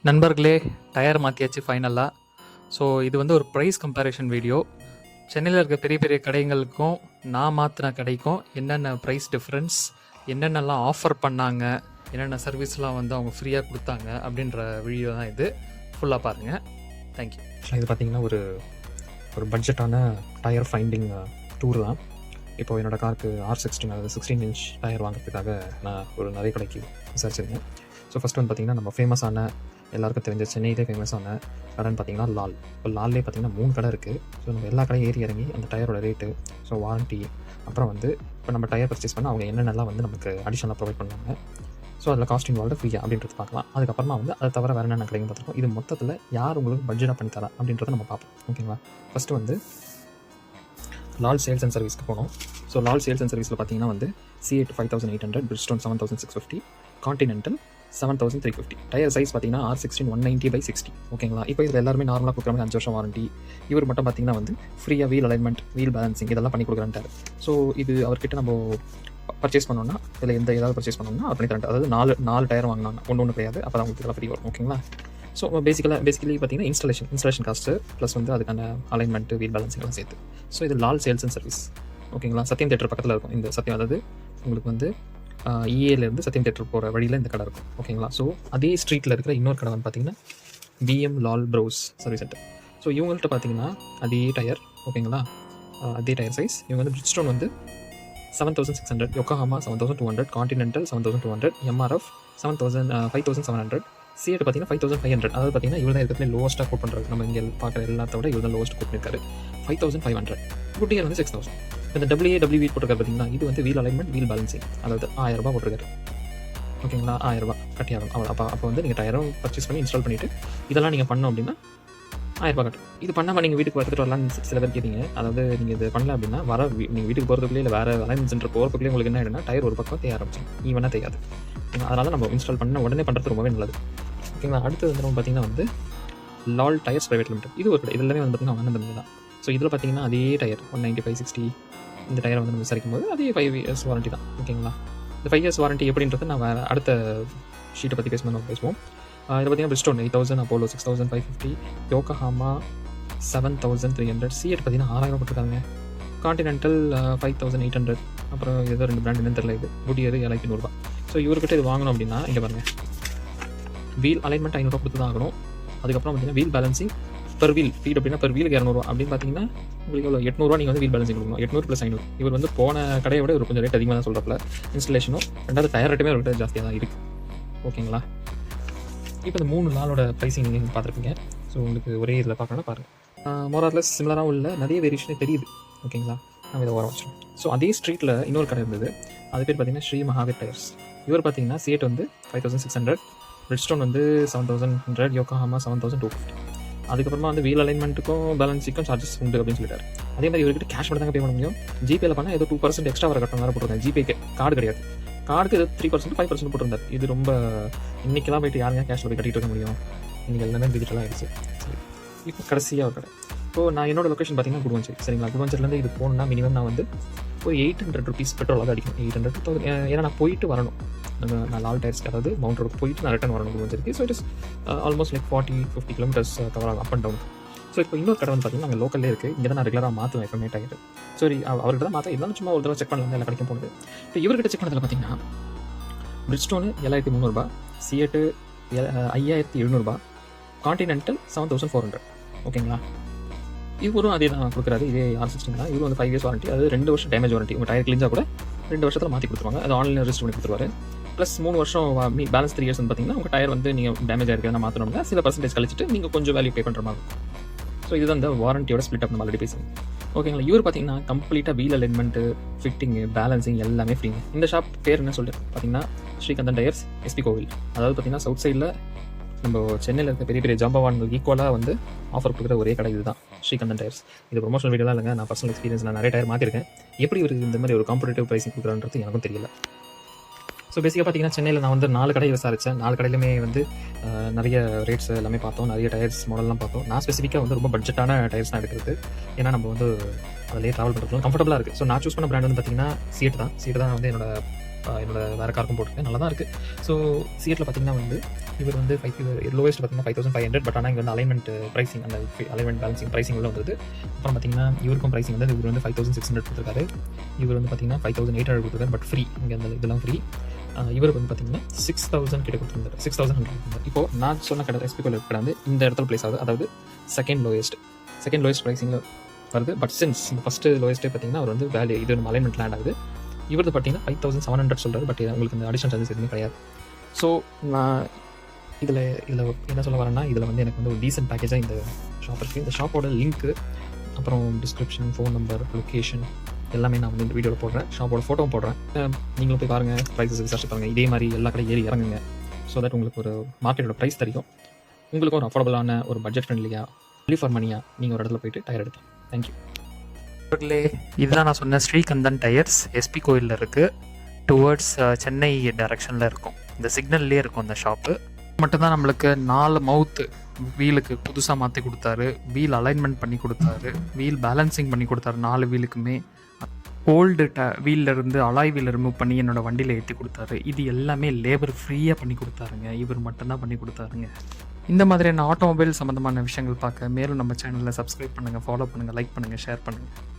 நண்பர்களே, டயர் மாற்றியாச்சு ஃபைனலாக. ஸோ இது வந்து ஒரு ப்ரைஸ் கம்பேரிஷன் வீடியோ. சென்னையில் இருக்க பெரிய பெரிய கடைகளுக்கும் நான் மாற்றின கடைக்கும் என்னென்ன ப்ரைஸ் டிஃப்ரென்ஸ், என்னென்னலாம் ஆஃபர் பண்ணாங்க, என்னென்ன சர்வீஸ்லாம் வந்து அவங்க ஃப்ரீயாக கொடுத்தாங்க அப்படின்ற வீடியோ தான் இது. ஃபுல்லாக பாருங்கள். தேங்க்யூ. இது பார்த்திங்கன்னா ஒரு பட்ஜெட்டான டயர் ஃபைண்டிங் டூர் தான். இப்போது என்னோடய காருக்கு R16 அதாவது 16 இன்ச் டயர் வாங்குறதுக்காக நான் ஒரு நிறைய கடைக்கு விசாரிச்சிருக்கேன். ஸோ ஃபஸ்ட் வந்து பார்த்திங்கன்னா நம்ம ஃபேமஸான எல்லாருக்கும் தெரிஞ்ச சென்னையிலே ஃபேமஸான கடைன்னு பார்த்தீங்கன்னா லால். இப்போ லால்லே பார்த்தீங்கன்னா 3 கடை இருக்குது. ஸோ நம்ம எல்லா கடையும் ஏறி இறங்கி அந்த டயரோட ரேட்டு, ஸோ வாரண்ட்டி, அப்புறம் வந்து இப்போ நம்ம டயர் பர்ச்சேஸ் பண்ணால் அவங்க என்னென்னலாம் வந்து நமக்கு அடிஷனலாக ப்ரொவைட் பண்ணுவாங்க, ஸோ அதில் காஸ்ட் இன்வால்வ்டு ஃப்ரீயாக அப்படின்றது பார்க்கலாம். அதுக்கப்புறமா வந்து அதை தவிர வேறு என்னென்ன கடையும் பார்த்துருக்கோம். இது மொத்தத்தில் யார் உங்களுக்கு பட்ஜெட்டாக பண்ணி தரா அப்படின்றத நம்ம பார்ப்போம். ஓகேங்களா? ஃபஸ்ட்டு வந்து லால் சேல்ஸ் அண்ட் சர்வீஸ்க்கு போனோம். ஸோ லால் சேல்ஸ் அண்ட் சர்வீஸில் பார்த்தீங்கன்னா வந்து C8 5800, Bridgestone 7650, continental 7350. Tyre size பார்த்தீங்கன்னா R16 190/60. ஓகேங்களா? இப்போ இதில் எல்லாருமே நார்மலாக கொடுக்குற மாதிரி 5 வருஷம் வாரண்ட்டி. இவர் மட்டும் பார்த்தீங்கன்னா வந்து ஃப்ரீயாக வீல் அலைன்மெண்ட், வீல் பேலன்சிங் இதெல்லாம் பண்ணி கொடுக்குறான்ட்டார். ஸோ இது அவர்கிட்ட நம்ம பர்ச்சேஸ் பண்ணோம்னா, இதில் ஏதாவது பர்ச்சேஸ் பண்ணோம்னா அவர் பண்ணி தரேன். அதாவது நாலு டயர் வாங்கினாங்க, ஒன்று கிடையாது. அப்போ தான் உங்களுக்கு இதெல்லாம் ஃப்ரீ வரும். ஓகேங்களா? ஸோ பேசிக்கலி பார்த்தீங்கன்னா இன்ஸ்டாலேஷன் காஸ்ட்டு ப்ளஸ் வந்து அதுக்கான அலைன்மெண்ட்டு, வீல் பேலன்சிங் எல்லாம் சேர்த்து. ஸோ இது லால் சேல்ஸ் அண்ட் சர்வீஸ். ஓகேங்களா? சத்யம் தேட்டர் பக்கத்தில் இருக்கும் இந்த சத்யம். அதாவது உங்களுக்கு வந்து EAலேருந்து சத்யம் தேட்டர் போகிற வழியில் இந்த கடை இருக்கும். ஓகேங்களா? ஸோ அதே ஸ்ட்ரீட்டில் இருக்கிற இன்னொரு கடை வந்து பார்த்தீங்கன்னா BM Lal bros service centre. So இவங்கள்ட்ட பார்த்தீங்கன்னா அதே டயர். ஓகேங்களா? அதே டயர் சைஸ். இவங்க வந்து பிரிட்ஜ்ஸ்டோன் வந்து 7600, யோக்கோஹாமா 7200, கான்டினென்டல் 7200, MRF 5700, C8 பார்த்தீங்கன்னா 5500. அதாவது பார்த்தீங்கன்னா இவர் தான் இருக்கிறதுல லோவஸ்ட்டாக கோட் பண்ணுறாரு. நம்ம இங்கே பார்க்குற எல்லாத்த விட இவர் தான் லோவஸ்ட் கோட் பண்ணியிருக்காரு. 5500. குட்டியர் வந்து 6000. இந்த WAW போட்டிருக்காரு பார்த்தீங்கன்னா, இது வந்து வீல் அலைன்மெண்ட், வீல் பேலன்சிங், அதாவது 1000 ரூபா போட்டிருக்காரு. ஓகேங்களா? 1000 ரூபா கட்டியாகும். அப்போ வந்து நீங்கள் டயரும் பர்ச்சேஸ் பண்ணி இன்ஸ்டால் பண்ணிவிட்டு இதெல்லாம் நீங்கள் பண்ணோம் அப்படின்னா 1000 ரூபா கட்டும். இது பண்ணாமல் நீங்கள் வீட்டுக்கு எடுத்துகிட்டு வரலான்னு சில பேர் கேட்டீங்க. அதாவது நீங்கள் இது பண்ணல அப்படின்னா நீங்கள் வீட்டுக்கு போகிறதுக்குள்ளே இல்லை வேறு அலைன்மெண்ட் சென்டர் போகிறதுக்குள்ளே உங்களுக்கு என்ன ஆகிடும்னா டயர் ஒரு பக்கம் தேய ஆரம்பிச்சிடும், ஈவனாக தேயாது. அதனால் நம்ம இன்ஸ்டால் பண்ண உடனே பண்ணுறது ரொம்பவே நல்லது. ஓகேங்களா? அடுத்து வந்து நம்ம பார்த்தீங்கன்னா வந்து லால் டயர்ஸ் பிரைவேட் லிமிடெட். இது ஒரு கடை. இது எல்லாமே வந்து பார்த்தீங்கன்னா ஆனந்தம் தான். ஸோ இதில் பார்த்தீங்கன்னா அதே டயர் 195/60. இந்த டயரை வந்து நம்ம விசாரிக்கும் போது அதே 5 இயர்ஸ் வாரண்ட்டி தான். ஓகேங்களா? இந்த 5 இயர்ஸ் வாரண்ட்டி எப்படின்றது நான் வேறு அடுத்த ஷீட்டை பற்றி பேசும்போது நம்ம பேசுவோம். இதில் பார்த்தீங்கன்னா பிரிட்ஜ்ஸ்டோன் 8000, அப்போலோ 6550, யோக்கோஹாமா 7300, C8 பார்த்தீங்கன்னா 6000 போட்டிருக்காங்க, கான்டினென்டல் 5800, அப்புறம் ஏதோ 2 பிராண்ட் என்னன்னு தெரியல. இது குட்டியர் 7100. ஸோ இவர்கிட்ட இது வாங்கணும் அப்படின்னா இங்கே பாருங்கள், வீல் அலைன்மெண்ட் 500 கொடுத்து தான் ஆகணும். அதுக்கப்புறம் பார்த்தீங்கன்னா wheel balancing per wheel feed அப்படின்னா பெர் வீலுக்கு 200 அப்படின்னு பார்த்தீங்கன்னா உங்களுக்கு எவ்வளோ 800 நீங்கள் வந்து வீல் பேலன்சிங் கொடுக்கணும். 800 + 500. இவர் வந்து போன கடையை விட ஒரு கொஞ்சம் ரேட் அதிகமாக தான் சொல்கிறப்பல. இன்ஸ்டலேஷனும் ரெண்டாவது டயர் ரேட்டுமே ஒரு ரேட் ஜாஸ்தியாக தான் இருக்குது. ஓகேங்களா? இப்போ இந்த 3 நாளோட ப்ரைஸிங் நீங்கள் பார்த்துருப்பீங்க. ஸோ உங்களுக்கு ஒரே இதில் பார்க்கணும்னா பாருங்கள். மோரார்லெஸ் சிமிலராகவும் இல்லை, நிறைய வேரியேஷனே தெரியுது. ஓகேங்களா? நம்ம இதை வர வச்சோம். ஸோ அதே ஸ்ட்ரீட்டில் இன்னொரு கடை இருந்தது. அது பேர் பார்த்தீங்கன்னா ஸ்ரீ மகாவீர் டயர்ஸ். இவர் பார்த்தீங்கன்னா C8 வந்து 5600, பிரிட்ஜ்ஸ்டோன் வந்து 7100, யோக்கோஹாமா 7250. அதுக்கப்புறமா வந்து வீல் அலைன்மெண்ட்டுக்கும் பேலன்ஸுக்கும் சார்ஜஸ் உண்டு அப்படின்னு சொல்லிட்டாரு. அதே மாதிரி இவர்கிட்ட கேஷ் மட்டும் தாங்க பே பண்ண முடியும். ஜிபேல பண்ணால் ஏதோ 2% எக்ஸ்ட்ரா வர கட்டணம் வேறு போட்டிருக்காங்க. ஜிபேக்கு கார்டு கிடையாது. கார்டுக்கு இது 3%, 5% போட்டிருந்தார். இது ரொம்ப இன்றைக்கெல்லாம் போய்ட்டு யாருங்க கேஷில் போய் கட்டிட்டு இருக்க முடியும்? இன்றைக்கி எல்லாமே டிஜிட்டலாக ஆகிடுச்சு. சரி, இப்போ கடைசியாக ஒரு கடை. இப்போ நான் என்னோட லொக்கேஷன் பார்த்தீங்கன்னா குடுவஞ்சேரி. சரிங்களா? குடுவஞ்சேரிலேருந்து இது போகணுன்னா மினிமம் நான் வந்து ஒரு 800 rupees பெட்ரோலாக தான் அடிக்கும். 800 to 1000. ஏன்னா நான் போயிட்டு வரணும். நான் லால் டயர்ஸ்க்கு, அதாவது மவுண்ட் ரோடுக்கு போயிட்டு நான் ரிட்டன் வரணும் குடுவஞ்சேரிக்கு. So it is almost like 40-50 kilometers கவர் ஆகும் அப் அண்ட் டவுன். ஸோ இப்போ இன்னொரு கடை வந்து பார்த்தீங்கன்னா நாங்கள் லோக்கல்லே இருக்குது. இங்கே தான் நான் ரெகுலராக மாற்றுவேன் எப்பவுமே டயர். சரி, அவர்கிட்ட தான் மாற்ற இருந்தாலும் சும்மா ஒரு தடவை செக் பண்ணலாம், எல்லா கடைக்கும் போனது. இப்போ இவர்கிட்ட செக் பண்ணதில் பார்த்தீங்கன்னா பிரிட்ஜ்ஸ்டோனு 7300, C8 5700, கான்டினென்டல் 7400. ஓகேங்களா? இவரும் அதே தான் கொடுக்குறாரு. இதே R16 தான். இவரும் வந்து 5 இயர்ஸ் வாரண்ட்டி, அதாவது 2 வருஷம் டேமேஜ் வாரண்ட்டி. உங்கள் டயர் கிழிஞ்சா கூட 2 வருஷத்தில் மாற்றி கொடுத்துருவாங்க. அது ஆன்லைனில் ரெஜிஸ்டர் பண்ணி கொடுத்துருவாரு. ப்ளஸ் 3 வருஷம் பேலன்ஸ் 3 இயர்ஸ் வந்து பார்த்தீங்கன்னா உங்கள் டயர் வந்து நீங்கள் டேமேஜ் ஆகிருக்கிறத மாற்றணும்னா சில பர்சன்டேஜ் கழிச்சிட்டு நீங்கள் கொஞ்சம் வேல்யூ பே பண்ணுற மாதிரி இருக்கும். ஸோ இதுதான் இந்த வாரண்டியோட ஸ்பிளிட் அப் நம்ம ஆல்ரெடி பேசுங்க. ஓகேங்களா? இவர் பார்த்தீங்கன்னா கம்ப்ளீட்டாக வீல் அலைன்மெண்ட்டு, ஃபிட்டிங்கு, பேலன்சிங் எல்லாமே ஃப்ரீங்க. இந்த ஷாப் பேர் என்ன சொல்லிட்டு பார்த்தீங்கன்னா ஸ்ரீகந்தன் டயர்ஸ், SP கோவில். அதாவது பார்த்தீங்கன்னா சவுத் சைடில் நம்ம சென்னையில் இருக்க பெரிய பெரிய ஜாம்பவான்களுக்கு ஈக்குவலாக வந்து ஆஃபர் கொடுக்குற ஒரே கடை இதுதான், ஸ்ரீகந்தன் டயர்ஸ். இது ப்ரொமோஷனல் வீடியோலாம் இல்லைங்க, நான் பர்சனல் எக்ஸ்பீரியன்ஸ். நான் நிறைய டயர் மாற்றிருக்கேன். எப்படி இவருக்கு இந்த மாதிரி ஒரு காம்படிட்டிவ் ப்ரைஸிங் கொடுக்குறான்றது எனக்கும் தெரியல. ஸோ பேசிக்காக பார்த்தீங்கன்னா சென்னையில் நான் வந்து 4 கடையை விசாரித்தேன். 4 கடையிலுமே வந்து நிறைய ரேட்ஸ் எல்லாமே பார்த்தோம், நிறைய டயர்ஸ் மாடல்லாம் பார்த்தோம். நான் ஸ்பெசிஃபிக்காக வந்து ரொம்ப பட்ஜெட்டான டயர்ஸ் தான் எடுக்கிறது. ஏன்னா நம்ம வந்து அதிலே ட்ராவல் பண்ணுறதுலாம் கம்ஃபர்டபுளாக இருக்குது. ஸோ நான் சூஸ் பண்ண பிராண்ட் வந்து பார்த்தீங்கன்னா C8 தான். C8 தான் வந்து என்னோட என்னோட வேறு காருக்கும் போட்டிருக்கேன். நல்லா தான் இருக்குது. ஸோ சிஎட்டில் பார்த்தீங்கன்னா வந்து இவர் வந்து லோவஸ்ட் பார்த்தீங்கன்னா 5500. பட் ஆனால் இங்கே வந்து அலைன்மெண்ட் ப்ரைஸிங், அந்த அலைன்மெண்ட் பேலன்சிங் ப்ரைஸிங் உள்ள வந்தது. அப்புறம் பார்த்தீங்கன்னா இவருக்கும் ப்ரைஸிங் வந்து இவர் வந்து 5600 கொடுத்துருக்காரு. இவர் வந்து பார்த்தீங்கன்னா 5800 கொடுத்துருக்காரு. பட் ஃப்ரீ, இங்கே அந்த இதெல்லாம் ஃப்ரீ. இவருக்கு வந்து பார்த்தீங்கன்னா 6000 கிட்ட கொடுத்துருந்தாரு, 6100 கொடுத்துருந்தாரு. இப்போது நான் சொன்ன கடை எஸ்பி கோயில் கடை வந்து இந்த இடத்துல பிளேஸ் ஆகுது. அதாவது செகண்ட் லோயஸ்ட் ப்ரைஸிங்கில் வருது. பட் சின்ஸ் இந்த ஃபஸ்ட்டு லோயஸ்ட்டே பார்த்தீங்கன்னா அவர் வந்து வேல்யூ இது நம்ம அலைன்மெண்ட் லேண்ட் ஆகுது. இவரது பார்த்தீங்கன்னா 5700 சொல்கிறாரு. பட் உங்களுக்கு இந்த அடிஷனல் சார்ஜஸ் எதுவுமே கிடையாது. ஸோ நான் இதில் என்ன சொல்ல வரேன்னா, இதில் வந்து எனக்கு வந்து ஒரு டீசென்ட் பேக்கேஜாக இந்த ஷாப் இருக்குது. இந்த ஷாப்போட லிங்க்கு, அப்புறம் டிஸ்கிரிப்ஷன், ஃபோன் நம்பர், லொக்கேஷன் எல்லாமே நான் வந்து இந்த வீடியோவில் போடுறேன். ஷாப்போட ஃபோட்டோவும் போடுறேன். நீங்களும் போய் பாருங்கள், ப்ரைஸஸ் விசாரிச்சு பாருங்கள். இதே மாதிரி எல்லா கடையும் ஏறி இறங்குங்க. ஸோ தட் உங்களுக்கு ஒரு மார்க்கெட்டோட ப்ரைஸ் தெரியும். உங்களுக்கும் ஒரு அஃபோர்டபுளான ஒரு பட்ஜெட் ஃப்ரெண்ட்லியாக வேல்யூ ஃபார் மணியாக நீங்கள் ஒரு இடத்துல போயிட்டு டயர் எடுக்கலாம். தேங்க்யூ. இதுதான் நான் சொன்ன ஸ்ரீகந்தன் டயர்ஸ். எஸ்பி கோயிலில் இருக்குது. டுவர்ட்ஸ் சென்னை டைரக்ஷனில் இருக்கும். இந்த சிக்னல்லே இருக்கும் அந்த ஷாப்பு. மட்டும்தான் நம்மளுக்கு 4 மவுத்து வீலுக்கு புதுசாக மாற்றி கொடுத்தாரு. வீல் அலைன்மெண்ட் பண்ணி கொடுத்தாரு. வீல் பேலன்சிங் பண்ணி கொடுத்தாரு. 4 வீலுக்குமே ஓல்டு வீலிருந்து அலாய் வீலை ரிமூவ் பண்ணி என்னோடய வண்டியில் ஏற்றி கொடுத்தாரு. இது எல்லாமே லேபர் ஃப்ரீயாக பண்ணி கொடுத்தாருங்க. இவர் மட்டும்தான் பண்ணி கொடுத்தாருங்க. இந்த மாதிரியான ஆட்டோமொபைல் சம்மந்தமான விஷயங்கள் பார்க்க மேலும் நம்ம சேனலில் சப்ஸ்கிரைப் பண்ணுங்கள், ஃபாலோ பண்ணுங்கள், லைக் பண்ணுங்கள், ஷேர் பண்ணுங்கள்.